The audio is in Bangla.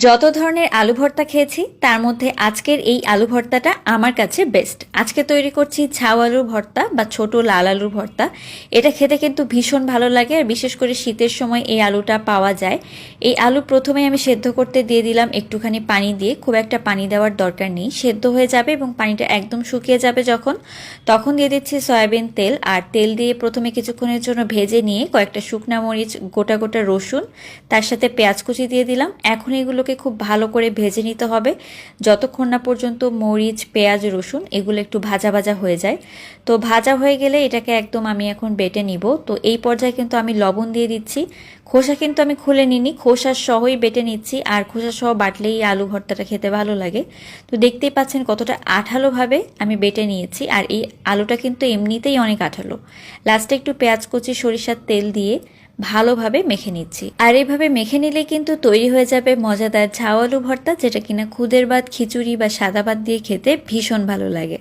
যত ধরনের আলু ভর্তা খেয়েছি তার মধ্যে আজকের এই আলু ভর্তাটা আমার কাছে বেস্ট। আজকে তৈরি করছি ঝাউ আলুর ভর্তা বা ছোট লাল আলুর ভর্তা। এটা খেতে কিন্তু ভীষণ ভালো লাগে, আর বিশেষ করে শীতের সময় এই আলুটা পাওয়া যায়। এই আলু প্রথমে আমি সেদ্ধ করতে দিয়ে দিলাম একটুখানি পানি দিয়ে, খুব একটা পানি দেওয়ার দরকার নেই, সেদ্ধ হয়ে যাবে এবং পানিটা একদম শুকিয়ে যাবে যখন, তখন দিয়ে দিচ্ছি সয়াবিন তেল। আর তেল দিয়ে প্রথমে কিছুক্ষণের জন্য ভেজে নিয়ে কয়েকটা শুকনা মরিচ, গোটা গোটা রসুন, তার সাথে পেঁয়াজ কুচি দিয়ে দিলাম। এখন এগুলোকে খুব ভালো করে ভেজে নিতে হবে যতক্ষণ না পর্যন্ত মরিচ, পেঁয়াজ, রসুন এগুলো একটু ভাজা ভাজা হয়ে যায়। তো ভাজা হয়ে গেলে এটাকে একদম আমি এখন বেটে নিব। তো এই পর্যায়ে কিন্তু আমি লবণ দিয়ে দিচ্ছি। খোসা কিন্তু আমি খুলে নিইনি, খোসা সহই বেটে নিচ্ছি, আর খোসা সহ বাটলেই আলু ভর্তাটা খেতে ভালো লাগে। তো দেখতেই পাচ্ছেন কতটা আঠালোভাবে আমি বেটে নিয়েছি, আর এই আলুটা কিন্তু এমনিতেই অনেক আঠালো। লাস্টে একটু পেঁয়াজ কুচি, সরিষার তেল দিয়ে ভালোভাবে মেখে নিচ্ছি। আর এইভাবে মেখে নিলে কিন্তু তৈরি হয়ে যাবে মজাদার ঝাউ আলু ভর্তা, যেটা কিনা খুদের ভাত, খিচুড়ি বা সাদা ভাত দিয়ে খেতে ভীষণ ভালো লাগে।